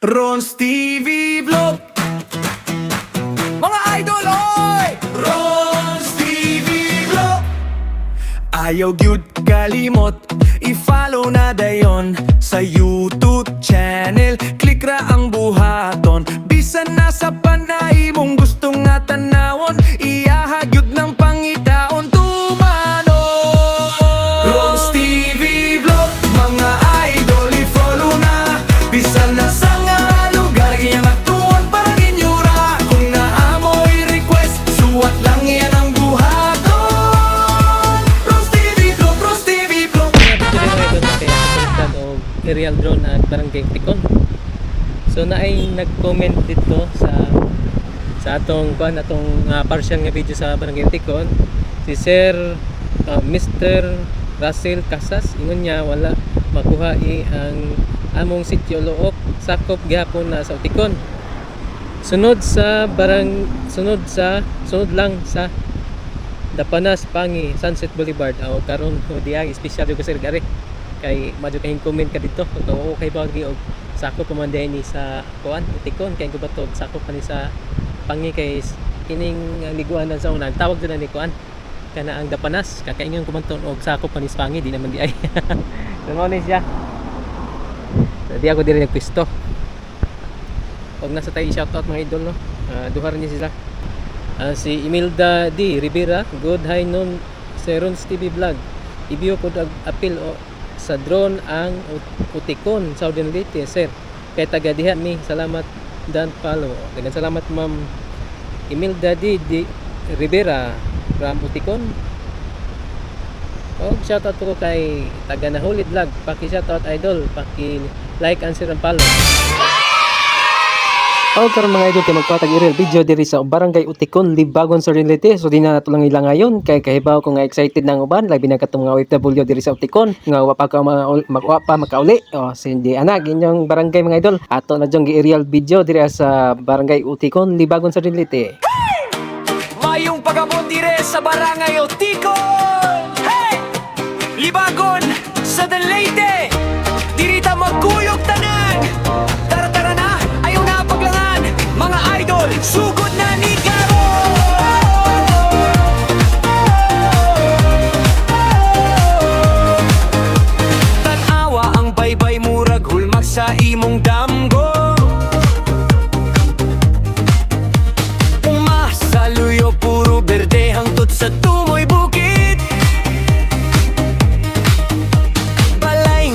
Ron's TV Vlog. Mga idol, oy! Ron's TV Vlog. Ayaw gyud kalimot, i-follow na dayon sa YouTube channel. Click ra ang buhaton, bisan nasa panay mong gustong nga tanawon. Iyahagyod ng pangitaon tumano. Ron's TV Vlog, mga idol, i-follow na. Bisan nasa nga lugar, giyang atuan para ginyura. Kung naamoy request, suwat lang yan ang buhaton. Ron's TV Vlog, Ron's TV Vlog. O aerial drone at Barangay Tikon. So naay nag-comment dito sa atong partial nga video sa Barangay Tikon. Si Sir Mr. Russell Casas ingon niya wala makuha ang among sitio Luok sakop gihapon na sa Tikon. Sunod lang sa Dapanas Pangi Sunset Boulevard karon diya special ko sir gari kay madyo kayong comment ka dito kung okay ba og sakop pamanday ni sa kuan Tikon kay gubato sakop pa ni sa Pangi kay kining liguanan sa unang tawag din ni kuan kana ang Dapanas kakaingon kumanton og sakop pa ni sa Pangi di naman di ay so ni siya di ako diri nagpisto og nasa tayo shoutout mga idol no duhar niya sila. Si Imelda D. Rivera, good hi noon sa Ron's TV Vlog. Ibiyo ko apil sa drone ang Utikon, Southern Leyte, sir. Kay taga diha mi, salamat dan follow. Daghang salamat ma'am Imelda D. Rivera from Utikon. Og shoutout ko kay taga Nahuli Vlog, paki shoutout idol, paki like and share and follow. Karon mga idol kay magpatag real video diri sa Barangay Utikon, Libagon sa Leyte. So di na nato lang ilang ngayon kay kahibaw ko nga excited nang uban labi na katong mga OFW diri sa Utikon nga wa pa makauli. Sindi ana ginyong barangay mga idol. Ato na jong gi-aerial video diri sa Barangay Utikon, Libagon sa Leyte. Mayong pagabot dire sa Barangay Utikon. Hey! Libagon sa Leyte. Diri ta magkuyog tanan. Tara na, ayaw na paglangan. Mga idol, sugod na ni Garo. Tanawa ang baybay murag hulmak sa imong damgo. Umasaluyo puro berde hangtod sa tumoy bukid. Balay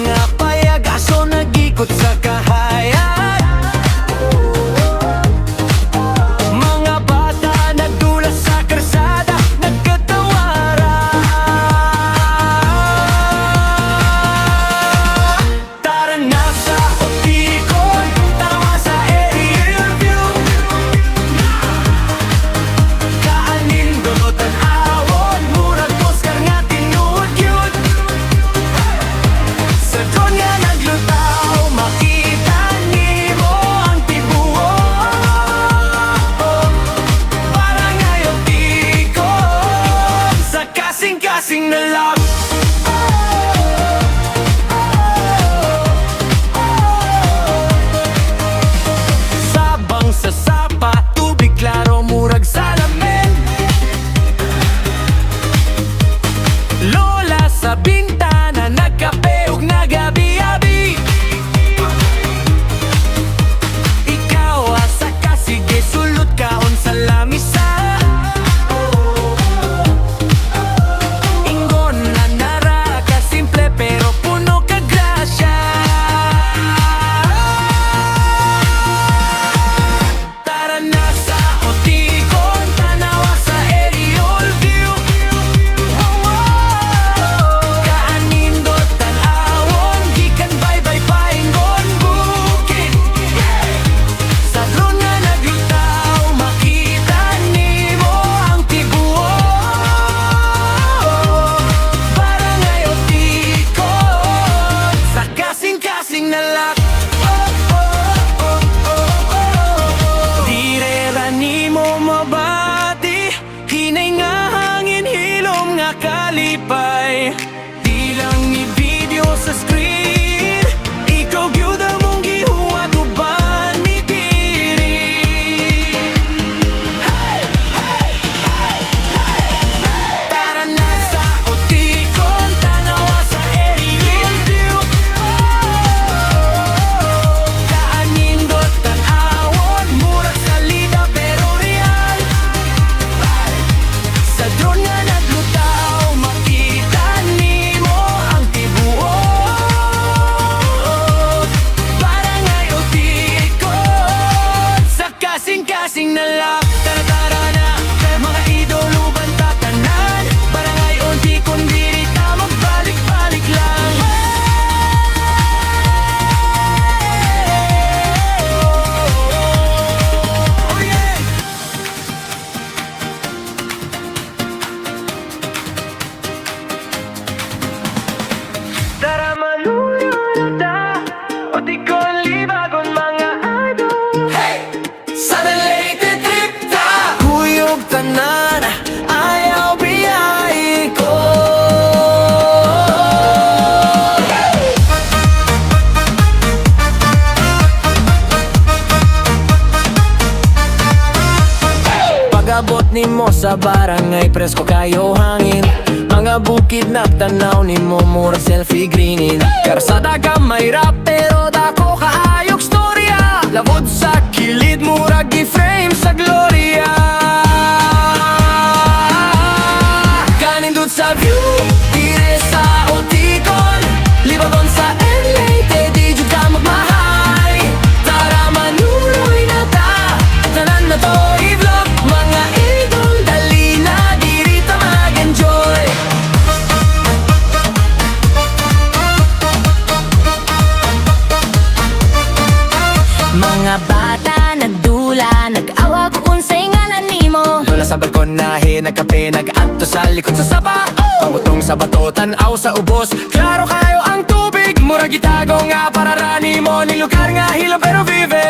Pag-abot nimo sa barangay, presko kayo hangin. Mga bukid na tanaw nimo, mura selfie greenin. Karsada ka may rap, pero dako kaayok storya. Labod sa kilid, mura gi-frame sa gloria. Kanindot sa view, dire sa Oticon. Libagon sa LA, di jud ka magmahay. Tara manuloy na ta, tanan na to i-vlog. Mga idol, dali na, diri ta mag-enjoy. Mga bata nagdula, nag-awag unsay ngalan nimo. Lola sa balkon nahi, nagkape, nag-adto sa likod sa sapa. Pamutong sa bato, tanaw sa ubos. Klaro kayo ang tubig, mura gitago nga para rani mo. Nilugar nga hilo pero vive.